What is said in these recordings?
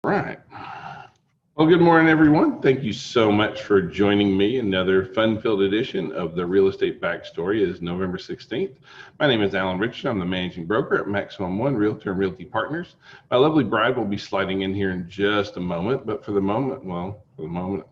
Right. Well, good morning, everyone. Thank you so much for joining me. Another fun-filled edition of the Real Estate Backstory is November 16th. My name is Alan Richardson. I'm the managing broker at Maximum One Realtor and Realty Partners. My lovely bride will be sliding in here in just a moment, but for the moment, I'll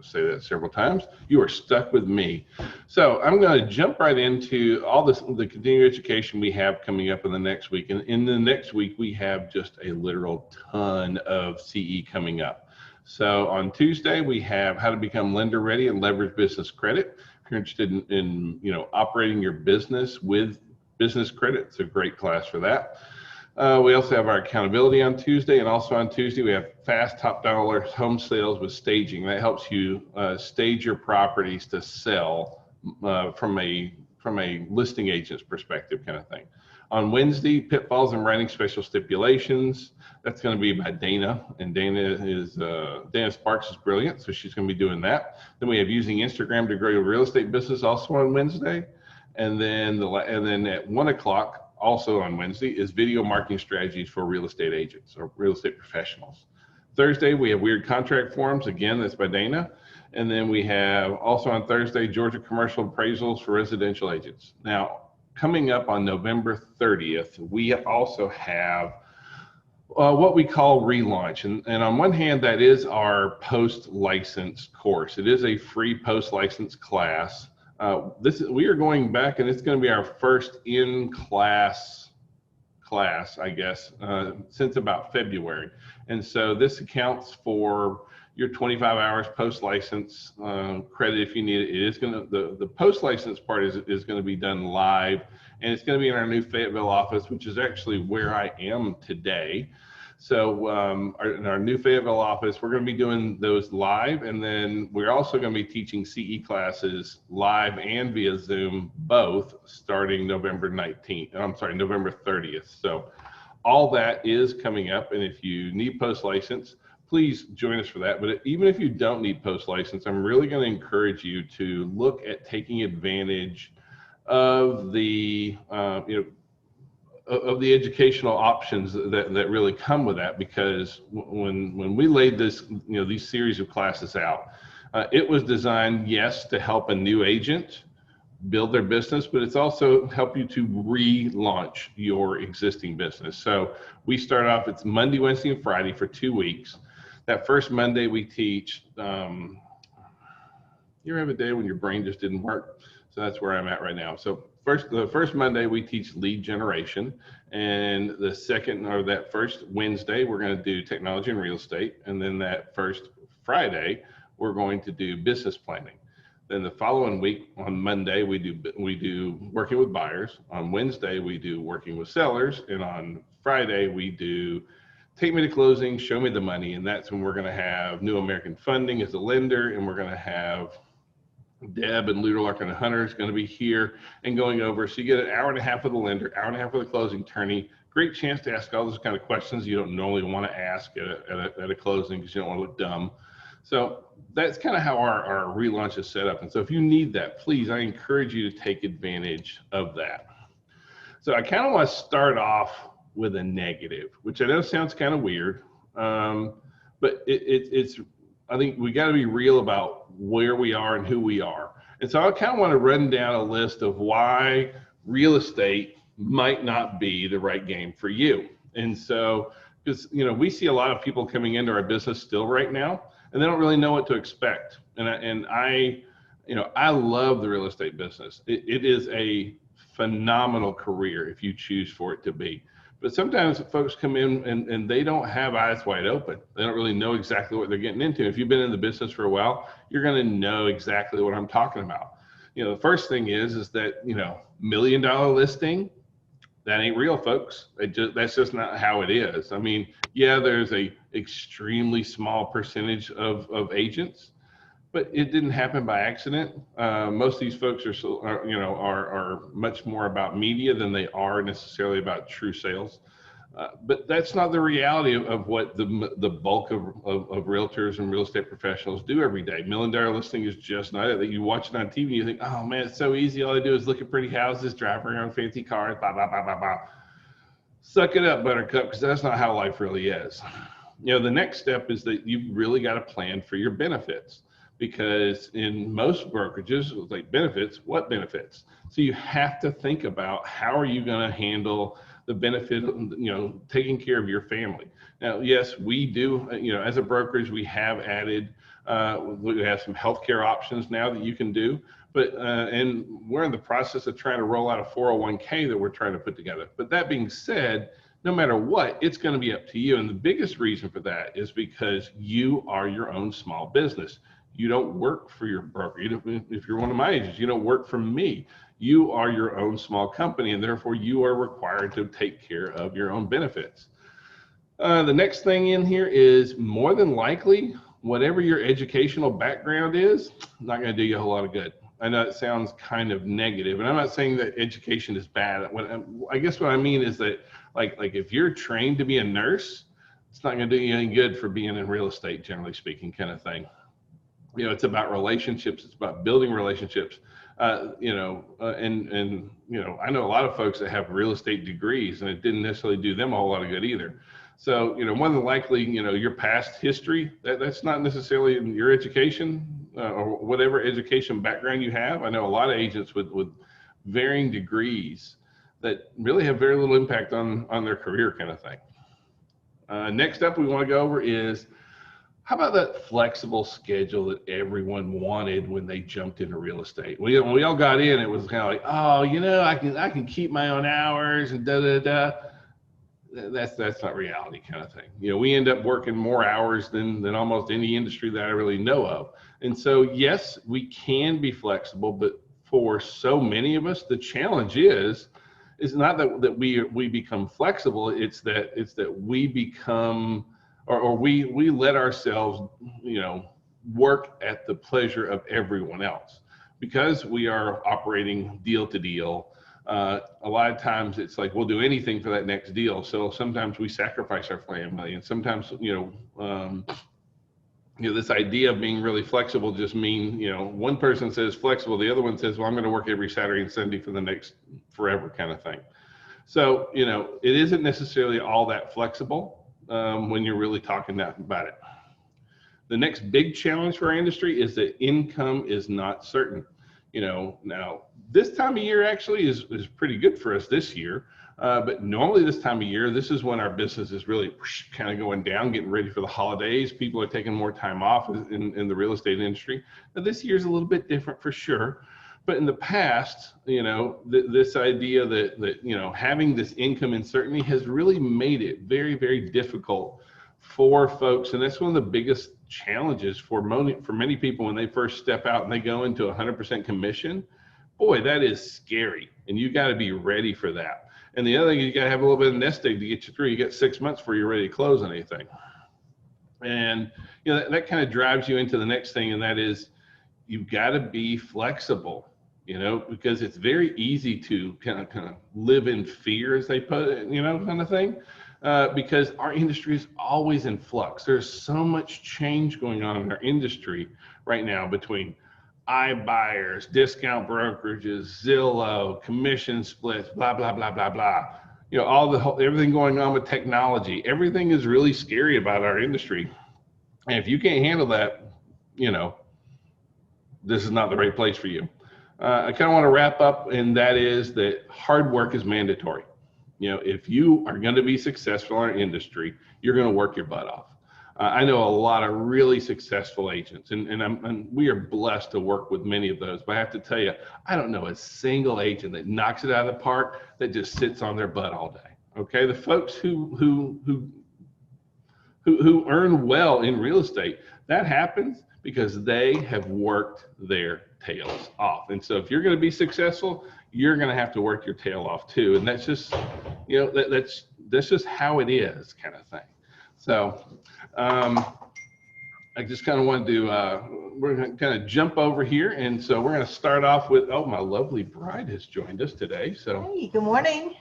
say that several times, you are stuck with me. So I'm going to jump right into all the continuing education we have coming up in the next week. And in the next week, we have just a literal ton of CE coming up. So on Tuesday, we have how to become lender ready and leverage business credit. If you're interested in operating your business with business credit, it's a great class for that. We also have our accountability on Tuesday, and also on Tuesday we have fast top dollar home sales with staging. That helps you stage your properties to sell from a listing agent's perspective, kind of thing. On Wednesday, pitfalls and writing special stipulations. That's going to be by Dana, and Dana Sparks is brilliant, so she's going to be doing that. Then we have using Instagram to grow your real estate business, also on Wednesday, and then at 1 o'clock. Also on Wednesday is video marketing strategies for real estate agents or real estate professionals. Thursday, we have weird contract forms. Again, that's by Dana. And then we have also on Thursday, Georgia commercial appraisals for residential agents. Now, coming up on November 30th, we also have what we call relaunch. And on one hand, that is our post-license course. It is a free post-license class. We are going back, and it's going to be our first in-class class, I guess, since about February. And so this accounts for your 25 hours post-license credit if you need it. It is going to the post-license part is going to be done live, and it's going to be in our new Fayetteville office, which is actually where I am today. So in our new Fayetteville office, we're going to be doing those live, and then we're also going to be teaching CE classes live and via Zoom, both starting November 30th. So all that is coming up, and if you need post-license, please join us for that. But even if you don't need post-license, I'm really going to encourage you to look at taking advantage of the of the educational options that really come with that, because when we laid these series of classes out, it was designed, yes, to help a new agent build their business, but it's also help you to relaunch your existing business. So we start off, it's Monday, Wednesday, and Friday for 2 weeks. That first Monday we teach, you ever have a day when your brain just didn't work? So that's where I'm at right now. So the first Monday we teach lead generation, and that first Wednesday we're going to do technology and real estate, and then that first Friday we're going to do business planning. Then the following week on Monday we do working with buyers. On Wednesday we do working with sellers, and on Friday we do take me to closing, show me the money, and that's when we're going to have New American Funding as a lender, and we're going to have Deb and Ludo Larkin and Hunter is going to be here and going over. So you get an hour and a half with the lender, hour and a half with the closing attorney. Great chance to ask all those kind of questions you don't normally want to ask at a closing, because you don't want to look dumb. So that's kind of how our relaunch is set up. And so if you need that, please, I encourage you to take advantage of that. So I kind of want to start off with a negative, which I know sounds kind of weird, but it's I think we got to be real about where we are and who we are. And so I kind of want to run down a list of why real estate might not be the right game for you. And so, because we see a lot of people coming into our business still right now, and they don't really know what to expect. And I love the real estate business. It is a phenomenal career if you choose for it to be. But sometimes folks come in and they don't have eyes wide open. They don't really know exactly what they're getting into. If you've been in the business for a while, you're going to know exactly what I'm talking about. The first thing is that, $1 million listing, that ain't real, folks. That's just not how it is. I mean, yeah, there's a extremely small percentage of agents, but it didn't happen by accident. Most of these folks are much more about media than they are necessarily about true sales. But that's not the reality of what the bulk of realtors and real estate professionals do every day. $1 million listing is just not it. That you watch it on TV and you think, oh man, it's so easy. All I do is look at pretty houses, drive around fancy cars, blah, blah, blah, blah, blah. Suck it up, buttercup, because that's not how life really is. The next step is that you've really got to plan for your benefits, because in most brokerages, it's like benefits, what benefits? So you have to think about how are you going to handle the benefit, taking care of your family. Now, yes, we do, as a brokerage, we have added, we have some healthcare options now that you can do, but, and we're in the process of trying to roll out a 401k that we're trying to put together. But that being said, no matter what, it's going to be up to you. And the biggest reason for that is because you are your own small business. You don't work for your broker. If you're one of my agents, you don't work for me. You are your own small company, and therefore you are required to take care of your own benefits. The next thing in here is, more than likely, whatever your educational background is, not going to do you a whole lot of good. I know it sounds kind of negative, and I'm not saying that education is bad. I guess what I mean is that, like if you're trained to be a nurse, it's not going to do you any good for being in real estate, generally speaking, kind of thing. It's about relationships. It's about building relationships. I know a lot of folks that have real estate degrees, and it didn't necessarily do them a whole lot of good either. So, more than likely, your past history, that's not necessarily in your education or whatever education background you have. I know a lot of agents with varying degrees that really have very little impact on their career, kind of thing. Next up we want to go over is, how about that flexible schedule that everyone wanted when they jumped into real estate? When we all got in, it was kind of like, oh, I can keep my own hours and da da da. That's not reality, kind of thing. We end up working more hours than almost any industry that I really know of. And so, yes, we can be flexible, but for so many of us, the challenge is not that we become flexible. It's that we become, or we let ourselves, work at the pleasure of everyone else, because we are operating deal to deal. A lot of times it's like we'll do anything for that next deal. So sometimes we sacrifice our family, and sometimes this idea of being really flexible just mean one person says flexible, the other one says, well, I'm going to work every Saturday and Sunday for the next forever, kind of thing. So it isn't necessarily all that flexible when you're really talking about it. The next big challenge for our industry is that income is not certain. Now this time of year actually is pretty good for us this year. But normally this time of year, this is when our business is really kind of going down, getting ready for the holidays. People are taking more time off in the real estate industry. Now this year's a little bit different for sure. But in the past, this idea that having this income uncertainty has really made it very, very difficult for folks. And that's one of the biggest challenges for many people when they first step out and they go into 100% commission. Boy, that is scary, and you got to be ready for that. And the other thing, you got to have a little bit of nest egg to get you through. You got 6 months before you're ready to close on anything. And that kind of drives you into the next thing, and that is, you've got to be flexible, because it's very easy to kind of live in fear, as they put it, kind of thing. Because our industry is always in flux. There's so much change going on in our industry right now, between iBuyers, discount brokerages, Zillow, commission splits, blah, blah, blah, blah, blah. Everything going on with technology. Everything is really scary about our industry. And if you can't handle that, this is not the right place for you. I kind of want to wrap up, and that is that hard work is mandatory. If you are going to be successful in our industry, you're going to work your butt off. I know a lot of really successful agents, and we are blessed to work with many of those. But I have to tell you, I don't know a single agent that knocks it out of the park that just sits on their butt all day. Okay, the folks who earn well in real estate, that happens because they have worked their tails off. And so if you're going to be successful, you're going to have to work your tail off too. And that's just, that's just how it is, kind of thing. So I just kind of wanted to, we're going to kind of jump over here. And so we're going to start off with, my lovely bride has joined us today. So hey, good morning.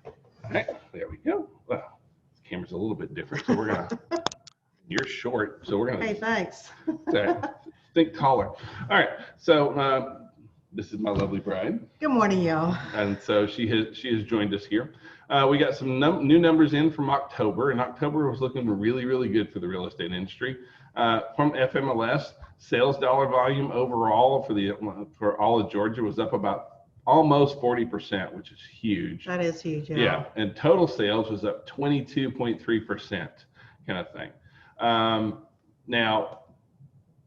All right, there we go. Well, the camera's a little bit different. So we're going to, you're short. So we're going to. Hey, thanks. Think taller. All right. So this is my lovely bride. Good morning, y'all. And so she has joined us here. We got some new numbers in from October, and October was looking really, really good for the real estate industry. From FMLS, sales dollar volume overall for all of Georgia was up about almost 40%, which is huge. That is huge. Yeah, and total sales was up 22.3%, kind of thing. Now,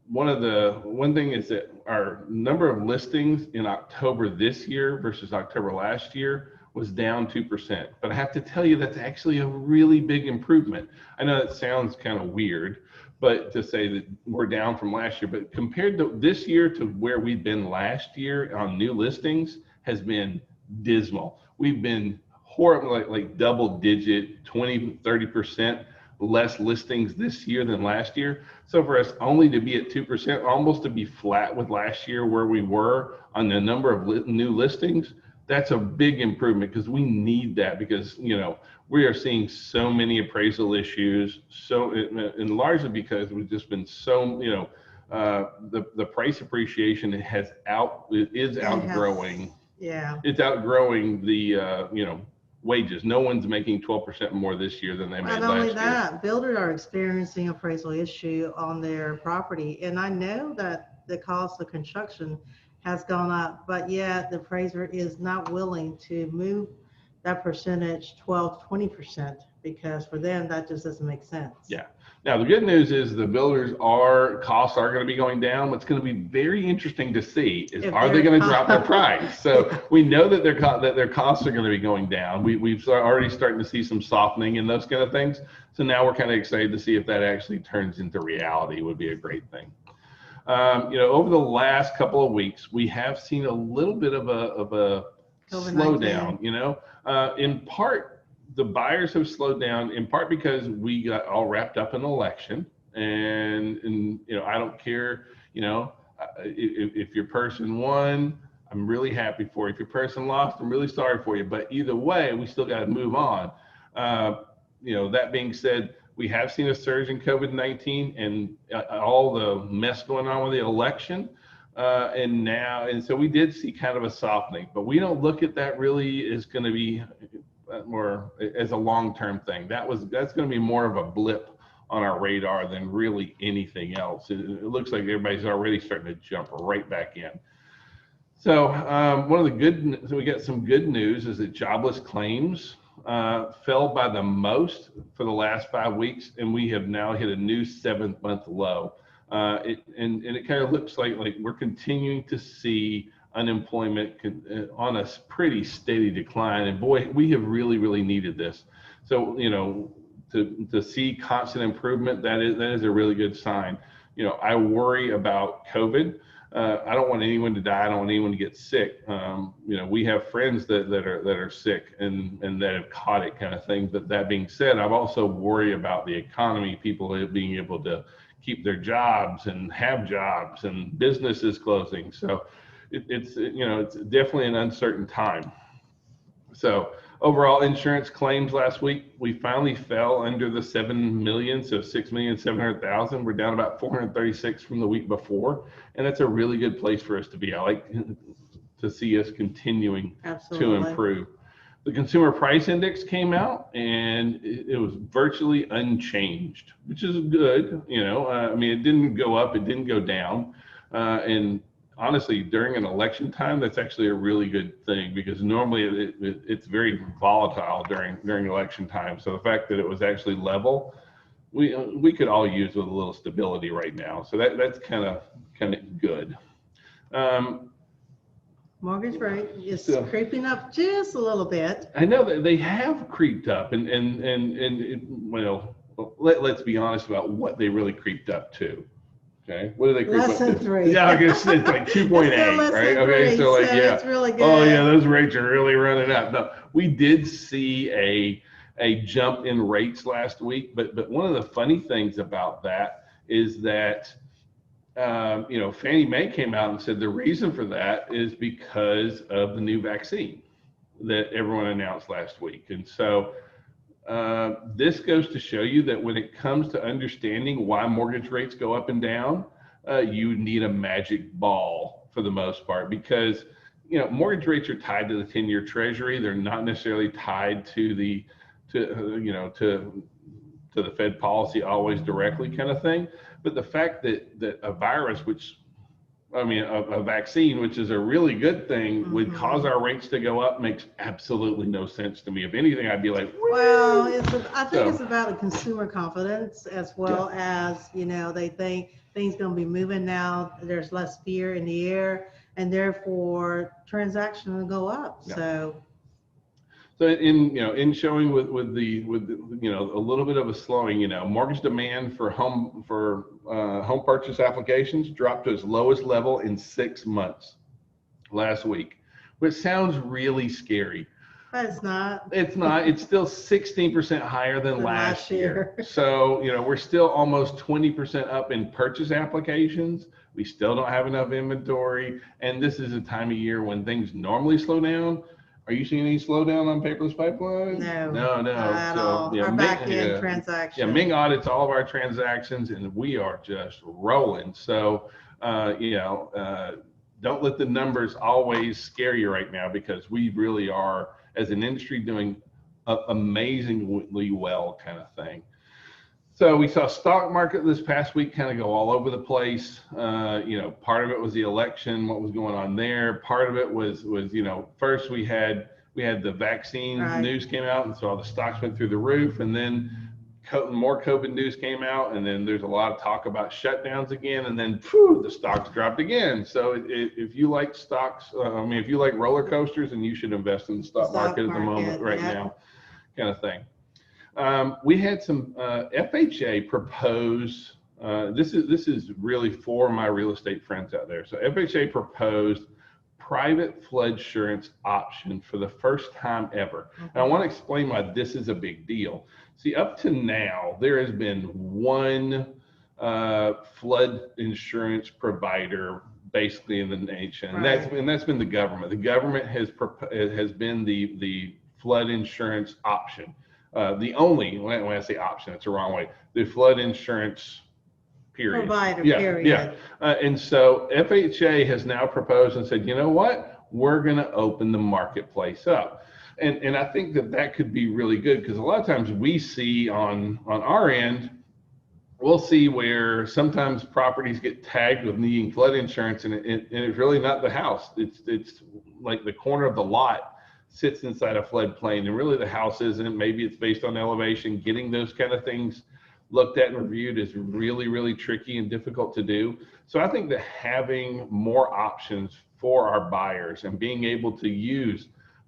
one thing is that our number of listings in October this year versus October last year was down 2%. But I have to tell you, that's actually a really big improvement. I know that sounds kind of weird, but to say that we're down from last year, but compared to this year to where we've been last year on new listings has been dismal. We've been horrible, like double digit, 20, 30% less listings this year than last year. So for us only to be at 2%, almost to be flat with last year where we were on the number of new listings, that's a big improvement, because we need that, because we are seeing so many appraisal issues, and largely because we've just been so the price appreciation is outgrowing. Yeah, it's outgrowing the wages. No one's making 12% more this year than they made last year. Not only that, builders are experiencing appraisal issue on their property, and I know that the cost of construction has gone up, but yet the appraiser is not willing to move that percentage 12-20%, because for them that just doesn't make sense. Yeah. Now the good news is the costs are going to be going down. What's going to be very interesting to see is, are they going to drop their price? So we know that their costs are going to be going down. We've already starting to see some softening and those kind of things. So now we're kind of excited to see if that actually turns into reality. Would be a great thing. Over the last couple of weeks, we have seen a little bit of a slowdown. In part, the buyers have slowed down, in part because we got all wrapped up in the election, and I don't care. If your person won, I'm really happy for you. If your person lost, I'm really sorry for you. But either way, we still got to move on. That being said, we have seen a surge in COVID-19 and all the mess going on with the election. And so we did see kind of a softening, but we don't look at that really as going to be more as a long-term thing. That's going to be more of a blip on our radar than really anything else. It looks like everybody's already starting to jump right back in. So so we got some good news is that jobless claims fell by the most for the last 5 weeks, and we have now hit a new 7th-month low. It kind of looks like we're continuing to see unemployment on a pretty steady decline, and boy, we have really, really needed this. So to see constant improvement, that is a really good sign. I worry about COVID. I don't want anyone to die. I don't want anyone to get sick. We have friends that are sick and that have caught it, kind of thing. But that being said, I've also worry about the economy, people being able to keep their jobs and have jobs, and businesses closing. So it's definitely an uncertain time. So overall insurance claims last week, we finally fell under the 7 million, so 6,700,000. We're down about 436 from the week before, and that's a really good place for us to be. I like to see us continuing to improve. The consumer price index came out, and it was virtually unchanged, which is good. It didn't go up, it didn't go down, and honestly, during an election time, that's actually a really good thing, because normally it's very volatile during election time. So the fact that it was actually level, we could all use with a little stability right now. So that's kind of good. Mortgage rate is creeping up just a little bit. I know that they have creeped up, and let's be honest about what they really creeped up to. Okay, what do they creep less up than to? 3. Yeah, I guess it's like 2.8, right? Okay, so it's really good. Oh yeah, those rates are really running up. No, we did see a jump in rates last week, but one of the funny things about that is that Fannie Mae came out and said the reason for that is because of the new vaccine that everyone announced last week. And so this goes to show you that when it comes to understanding why mortgage rates go up and down, you need a magic ball for the most part, because mortgage rates are tied to the 10-year treasury. They're not necessarily tied to the Fed policy always directly kind of thing. But the fact that a virus, a vaccine, which is a really good thing, would cause our rates to go up makes absolutely no sense to me. If anything, I'd be like, well, I think it's about the consumer confidence as well as, they think things going to be moving now. There's less fear in the air, and therefore transactions will go up. Yeah. So in showing with the a little bit of a slowing, mortgage demand for home purchase applications dropped to its lowest level in 6 months last week, which sounds really scary. But it's not. It's not. It's still 16% higher than last year. So we're still almost 20% up in purchase applications. We still don't have enough inventory, and this is a time of year when things normally slow down. Are you seeing any slowdown on paperless pipelines? No. No. Not at all. Our back-end transactions. Yeah, Ming audits all of our transactions, and we are just rolling. So, don't let the numbers always scare you right now, because we really are, as an industry, doing amazingly well kind of thing. So we saw stock market this past week kind of go all over the place. Part of it was the election, what was going on there. Part of it was first we had the vaccine news came out, and so all the stocks went through the roof, and then more COVID news came out, and then there's a lot of talk about shutdowns again, and then the stocks dropped again. So if you like stocks, if you like roller coasters, then you should invest in the stock market at the moment right now, kind of thing. We had some FHA propose. This is really for my real estate friends out there. So FHA proposed private flood insurance option for the first time ever. And I want to explain why this is a big deal. See, up to now, there has been one flood insurance provider basically in the nation, and that's been the government. The government has been the flood insurance option. The only, when I say option, it's the wrong way. The flood insurance period. Provider, period. Yeah. And so FHA has now proposed and said, you know what? We're going to open the marketplace up. And I think that could be really good, because a lot of times we see on our end, we'll see where sometimes properties get tagged with needing flood insurance, and it's really not the house. It's like the corner of the lot sits inside a floodplain, and really the house isn't. Maybe it's based on elevation. Getting those kind of things looked at and reviewed is really, really tricky and difficult to do. So I think that having more options for our buyers and being able to use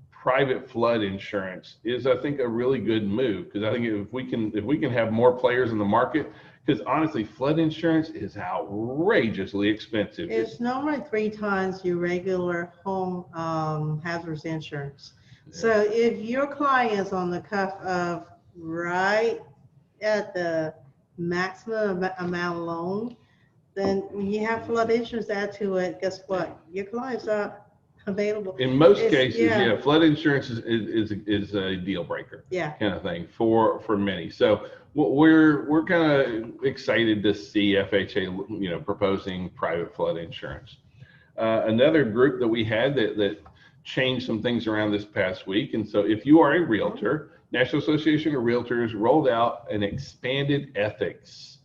private flood insurance is, I think, a really good move, because I think if we can have more players in the market, because honestly, flood insurance is outrageously expensive. It's normally 3 times your regular home hazardous insurance. So if your client is on the cuff of right at the maximum amount of loan, then when you have flood insurance add to it, guess what? Your client's not available. In most cases, flood insurance is a deal breaker, kind of thing for many. So we're kind of excited to see FHA, proposing private flood insurance. Another group that we had that changed some things around this past week, and so if you are a realtor, National Association of Realtors rolled out an expanded ethics,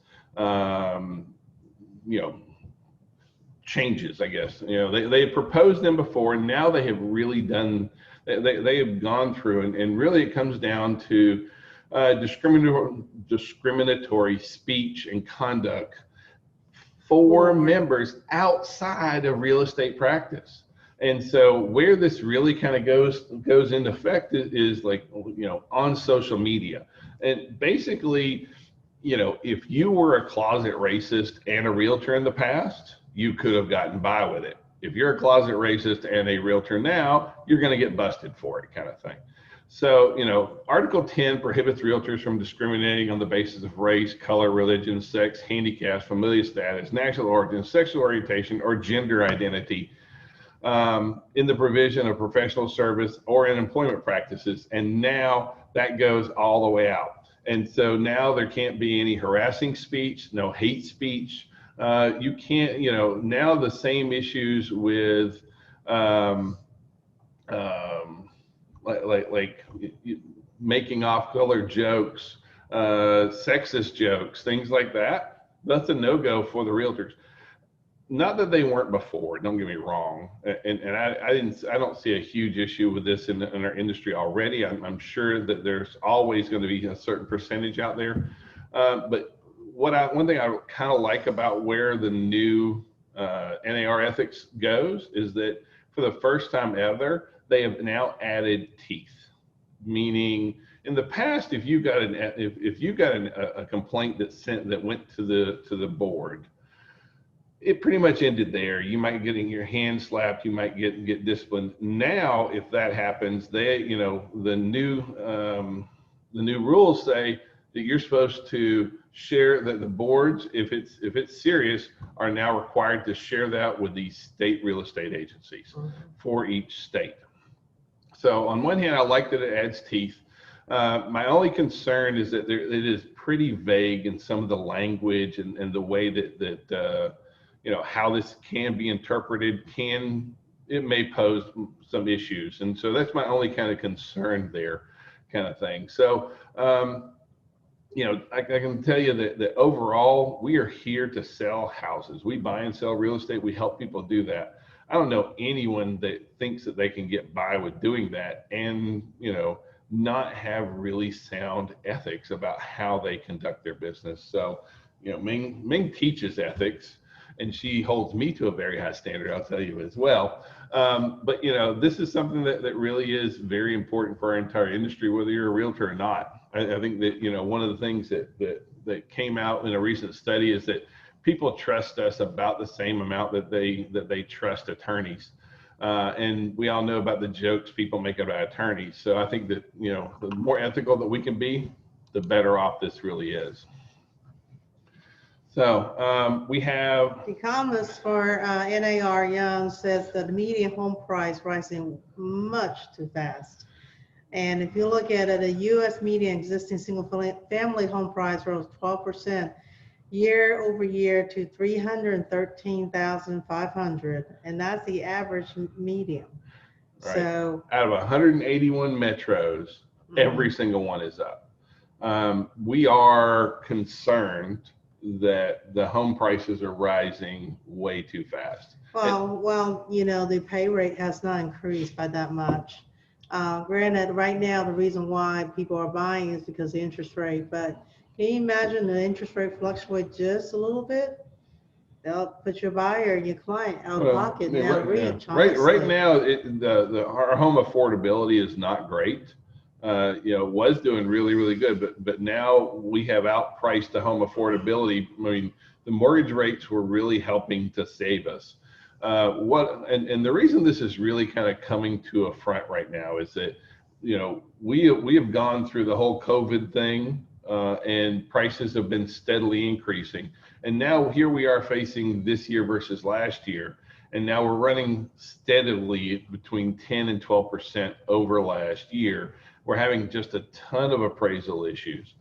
changes, I guess. They had proposed them before, and now they have really done, they have gone through, and really it comes down to discriminatory speech and conduct for members outside of real estate practice. And so where this really kind of goes into effect is like, on social media. And basically, if you were a closet racist and a realtor in the past, you could have gotten by with it. If you're a closet racist and a realtor now, you're going to get busted for it, kind of thing. So, Article 10 prohibits realtors from discriminating on the basis of race, color, religion, sex, handicaps, familial status, national origin, sexual orientation, or gender identity in the provision of professional service or in employment practices. And now that goes all the way out. And so now there can't be any harassing speech, no hate speech. You can't, now the same issues with like making off color jokes, sexist jokes, things like that. That's a no-go for the realtors. Not that they weren't before, don't get me wrong. And I don't see a huge issue with this in our industry already. I'm sure that there's always going to be a certain percentage out there. But one thing I kind of like about where the new NAR ethics goes is that for the first time ever, they have now added teeth, meaning in the past, if you got a complaint that went to the board, it pretty much ended there. You might get your hand slapped, you might get disciplined. Now, if that happens, the new rules say that you're supposed to share that the boards, if it's serious, are now required to share that with the state real estate agencies for each state. So on one hand, I like that it adds teeth. My only concern is that it is pretty vague in some of the language and the way that how this can be interpreted, it may pose some issues. And so that's my only kind of concern there, kind of thing. So, I can tell you that overall, we are here to sell houses. We buy and sell real estate. We help people do that. I don't know anyone that thinks that they can get by with doing that and, not have really sound ethics about how they conduct their business. So, Ming teaches ethics, and she holds me to a very high standard, I'll tell you as well. But this is something that really is very important for our entire industry, whether you're a realtor or not. I think that one of the things that came out in a recent study is that people trust us about the same amount that they trust attorneys. And we all know about the jokes people make about attorneys. So I think that the more ethical that we can be, the better off this really is. So we have the comments for NAR Young says that the median home price rising much too fast. And if you look at it, a U.S. median existing single family home price rose 12% year over year to $313,500, and that's the average median. Right. So out of 181 metros, every single one is up. We are concerned that the home prices are rising way too fast. Well, the pay rate has not increased by that much. Granted, right now, the reason why people are buying is because of the interest rate, but can you imagine the interest rate fluctuate just a little bit? They'll put your buyer and your client out of pocket. Now, right now, our home affordability is not great. Was doing really, really good, but now we have outpriced the home affordability. I mean, the mortgage rates were really helping to save us. And the reason this is really kind of coming to a front right now is that, we have gone through the whole COVID thing, and prices have been steadily increasing. And now here we are facing this year versus last year. And now we're running steadily between 10 and 12% over last year. We're having just a ton of appraisal issues.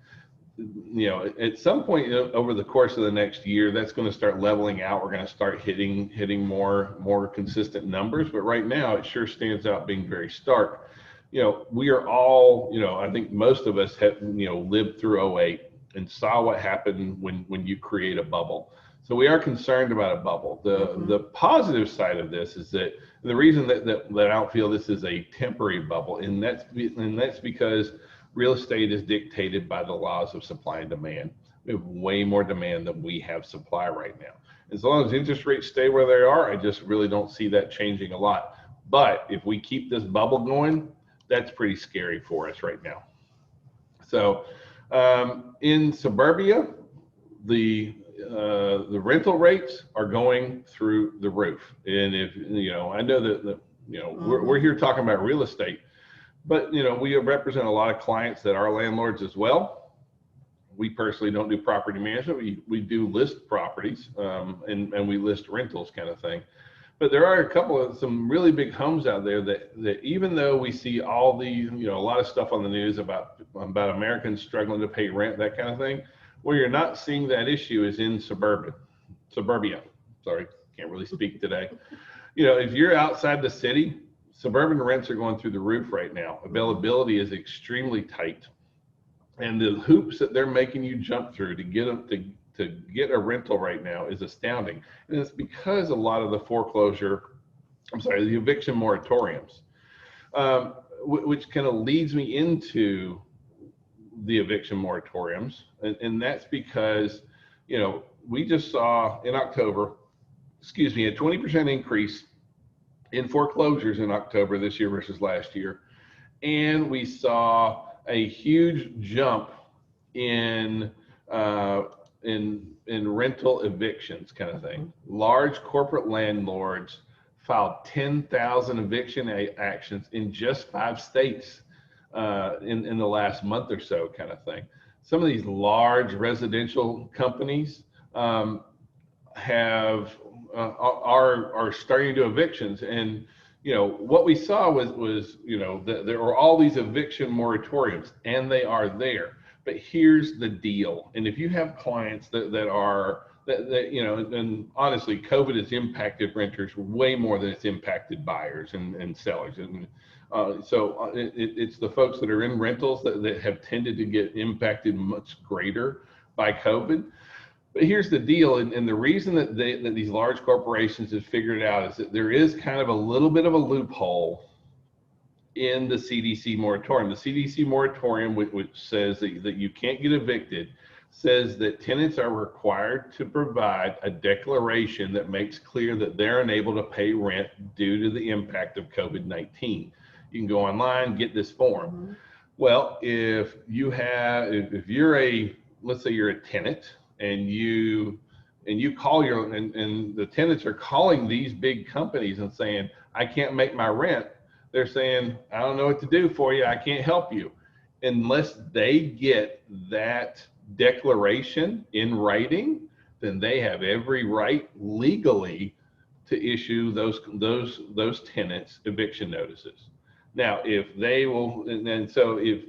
At some point over the course of the next year, that's going to start leveling out. We're going to start hitting more consistent numbers. But right now, it sure stands out being very stark. We are all, I think most of us have, lived through 2008 and saw what happened when you create a bubble. So we are concerned about a bubble. The positive side of this is that the reason that I don't feel this is a temporary bubble, and that's because real estate is dictated by the laws of supply and demand. We have way more demand than we have supply right now. As long as interest rates stay where they are, I just really don't see that changing a lot. But if we keep this bubble going, that's pretty scary for us right now. So in suburbia, the rental rates are going through the roof. And if, I know that, we're here talking about real estate, but, we represent a lot of clients that are landlords as well. We personally don't do property management. We do list properties, and we list rentals kind of thing. But there are some really big homes out there that even though we see all the, a lot of stuff on the news about Americans struggling to pay rent, that kind of thing, where you're not seeing that issue is in suburbia. Sorry, can't really speak today. If you're outside the city, suburban rents are going through the roof right now. Availability is extremely tight, and the hoops that they're making you jump through to get them to get a rental right now is astounding. And it's because a lot of the the eviction moratoriums, which kind of leads me into the eviction moratoriums. And that's because, we just saw in October, a 20% increase in foreclosures in October this year versus last year. And we saw a huge jump in rental evictions kind of thing. Large corporate landlords filed 10,000 eviction actions in just 5 states in the last month or so kind of thing. Some of these large residential companies are starting to do evictions, and what we saw was there were all these eviction moratoriums, and they are there. But here's the deal, and if you have clients that and honestly, COVID has impacted renters way more than it's impacted buyers and sellers, and so it's the folks that are in rentals that have tended to get impacted much greater by COVID. But here's the deal, and the reason that these large corporations have figured it out is that there is kind of a little bit of a loophole in the CDC moratorium. The CDC moratorium, which says that you can't get evicted, says that tenants are required to provide a declaration that makes clear that they're unable to pay rent due to the impact of COVID-19. You can go online, get this form. Mm-hmm. Well, if let's say you're a tenant, and you call and the tenants are calling these big companies and saying, I can't make my rent. They're saying, I don't know what to do for you. I can't help you. Unless they get that declaration in writing, then they have every right legally to issue those tenants eviction notices. Now, if they will, and so if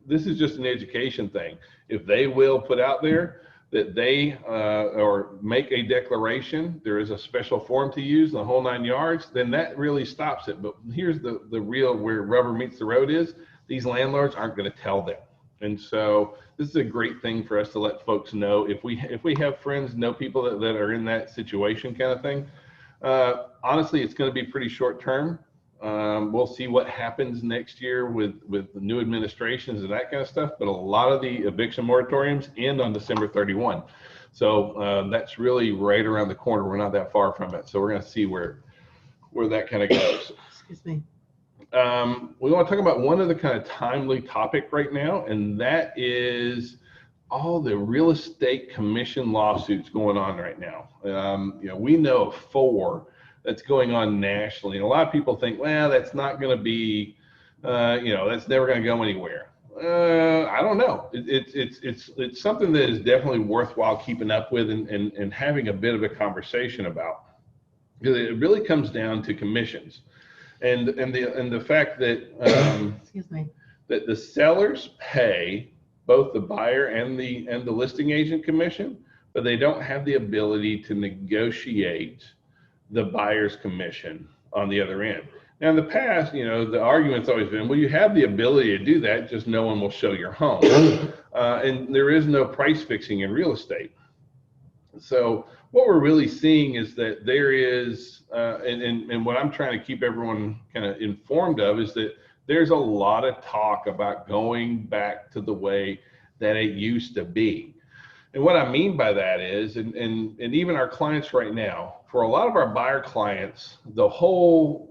this is just an education thing, if they will put out there that they or make a declaration, there is a special form to use, the whole 9 yards, then that really stops it. But here's the real where rubber meets the road is, these landlords aren't going to tell them. And so this is a great thing for us to let folks know. If we have friends, know people that are in that situation kind of thing, honestly, it's going to be pretty short term. We'll see what happens next year with the new administrations and that kind of stuff. But a lot of the eviction moratoriums end on December 31. So that's really right around the corner. We're not that far from it. So we're going to see where that kind of goes. Excuse me. We want to talk about one other kind of timely topic right now, and that is all the real estate commission lawsuits going on right now. We know of 4 that's going on nationally, and a lot of people think, well, that's not going to be, that's never going to go anywhere. I don't know. It's something that is definitely worthwhile keeping up with and having a bit of a conversation about, because it really comes down to commissions. And the fact that Excuse me. that the sellers pay both the buyer and the listing agent commission, but they don't have the ability to negotiate the buyer's commission on the other end. Now, in the past, the argument's always been, well, you have the ability to do that, just no one will show your home. And there is no price fixing in real estate. So what we're really seeing is that there is, and what I'm trying to keep everyone kind of informed of is that there's a lot of talk about going back to the way that it used to be. And what I mean by that is, and even our clients right now, for a lot of our buyer clients, the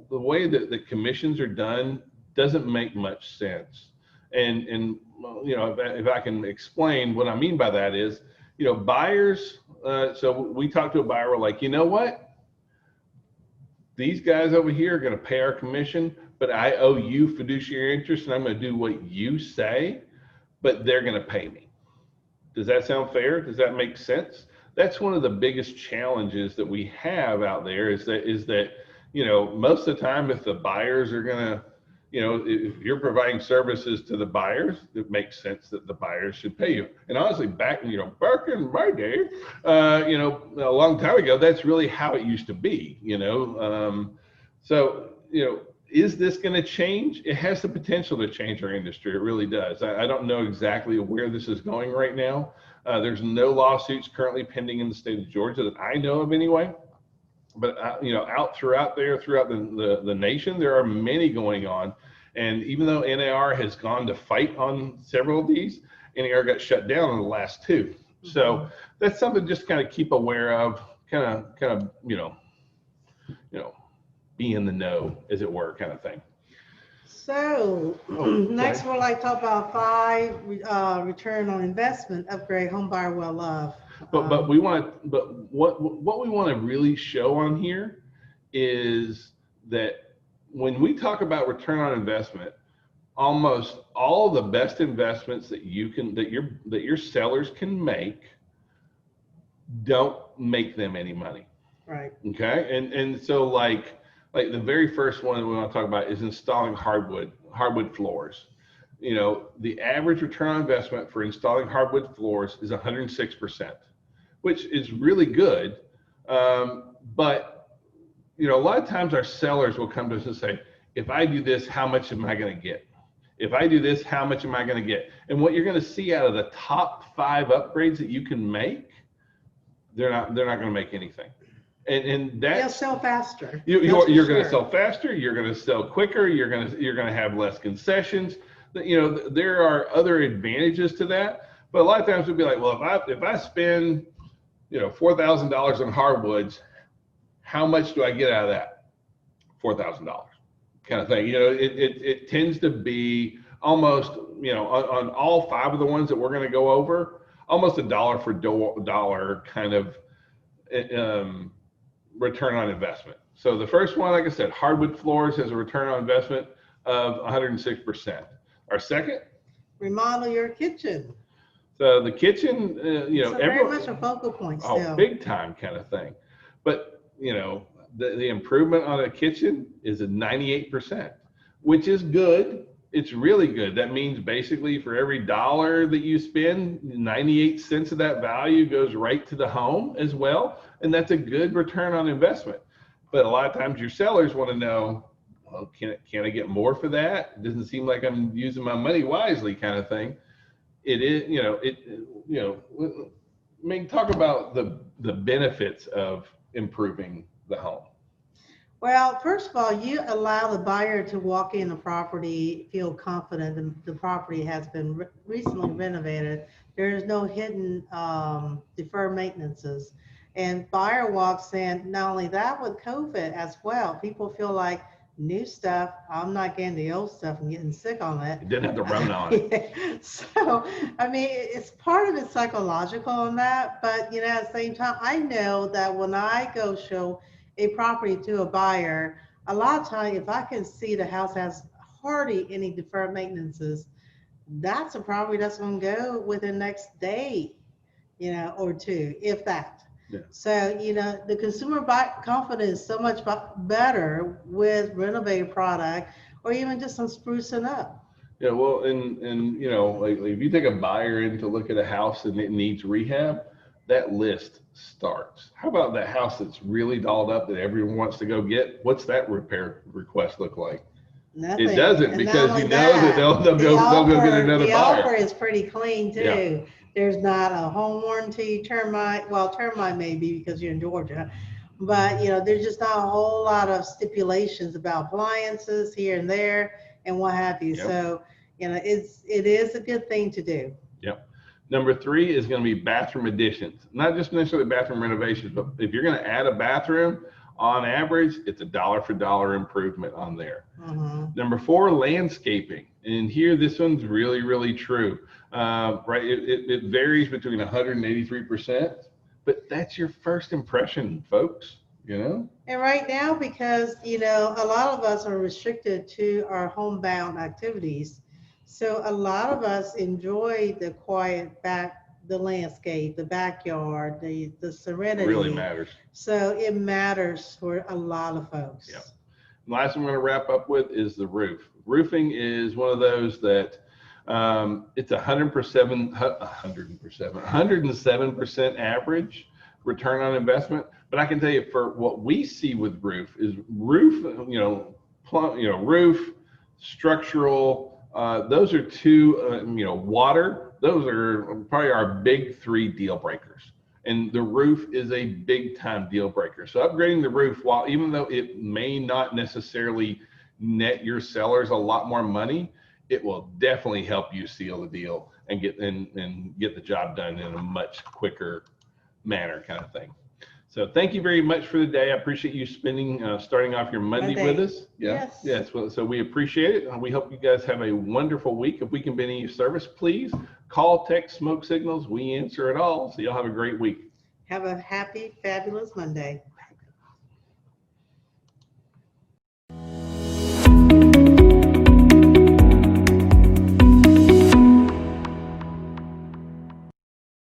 way that the commissions are done doesn't make much sense. And if I can explain what I mean by that is, buyers, so we talk to a buyer, we're like, you know what? These guys over here are going to pay our commission, but I owe you fiduciary interest and I'm going to do what you say, but they're going to pay me. Does that sound fair? Does that make sense? That's one of the biggest challenges that we have out there is that most of the time, if the buyers are going to, if you're providing services to the buyers, it makes sense that the buyers should pay you. And honestly, back in my day, a long time ago, that's really how it used to be, So, is this going to change? It has the potential to change our industry. It really does. I don't know exactly where this is going right now. There's no lawsuits currently pending in the state of Georgia that I know of anyway. But out throughout the nation, there are many going on. And even though NAR has gone to fight on several of these, NAR got shut down on the last two. So that's something just kind of keep aware of, kind of be in the know, as it were, kind of thing. So next we'll talk about 5 return on investment upgrade home buyer well love. But what we want to really show on here is that when we talk about return on investment, almost all the best investments that your sellers can make don't make them any money. Right. Okay. And so like the very first one that we want to talk about is installing hardwood floors. The average return on investment for installing hardwood floors is 106%, which is really good. But a lot of times our sellers will come to us and say, if I do this, how much am I going to get? If I do this, how much am I going to get? And what you're going to see out of the top 5 upgrades that you can make, they're not going to make anything. And that they'll sell faster. You're going to sell faster. You're going to sell quicker. You're going to have less concessions. There are other advantages to that. But a lot of times we'll be like, well, if I spend $4,000 on hardwoods, how much do I get out of that? $4,000 kind of thing. It tends to be almost on all 5 of the ones that we're going to go over, almost a dollar for dollar kind of return on investment. So the first one, like I said, hardwood floors has a return on investment of 106%. Our second, remodel your kitchen. So the kitchen, very much a focal point still. Oh, big time kind of thing. But the improvement on a kitchen is a 98%, which is good. It's really good. That means basically for every dollar that you spend, 98 cents of that value goes right to the home as well. And that's a good return on investment. But a lot of times your sellers want to know, well, can I get more for that? It doesn't seem like I'm using my money wisely kind of thing. It is, talk about the benefits of improving the home. Well, first of all, you allow the buyer to walk in the property, feel confident that the property has been recently renovated. There is no hidden deferred maintenances. And buyer walks in, not only that, with COVID as well. People feel like new stuff, I'm not getting the old stuff and getting sick on it. It didn't have to run on it. So, it's part of it psychological on that. But, at the same time, I know that when I go show a property to a buyer, a lot of time, if I can see the house has hardly any deferred maintenances, that's a property that's going to go within the next day, or 2, if that. Yeah. So, the consumer confidence is so much better with renovated product or even just some sprucing up. Yeah, well, and like if you take a buyer in to look at a house and it needs rehab, that list starts. How about that house that's really dolled up that everyone wants to go get? What's that repair request look like? Nothing. It doesn't, and because that they'll go get another buyer. The offer is pretty clean too. Yeah. There's not a home warranty, termite maybe because you're in Georgia, but there's just not a whole lot of stipulations about appliances here and there and what have you. Yep. So, it is a good thing to do. Yep. Number 3 is going to be bathroom additions, not just necessarily bathroom renovations, but if you're going to add a bathroom, on average, it's a dollar for dollar improvement on there. Mm-hmm. Number 4, landscaping. And here, this one's really, really true. Right? It varies between 183%, but that's your first impression, folks, And right now, because, a lot of us are restricted to our homebound activities. So a lot of us enjoy the quiet the landscape, the backyard, the serenity. It really matters. So it matters for a lot of folks. Yeah. The last one I'm going to wrap up with is the roof. Roofing is one of those that it's 107% average return on investment. But I can tell you, for what we see with roof, roof, structural. Those are two. Water. Those are probably our big three deal breakers. And the roof is a big time deal breaker. So upgrading the roof, even though it may not necessarily net your sellers a lot more money, it will definitely help you seal the deal and get the job done in a much quicker manner, kind of thing. So thank you very much for the day. I appreciate you starting off your Monday with us. Yeah. Yes. Well, so we appreciate it. And we hope you guys have a wonderful week. If we can be any service, please call, text, smoke signals. We answer it all. So y'all have a great week. Have a happy, fabulous Monday.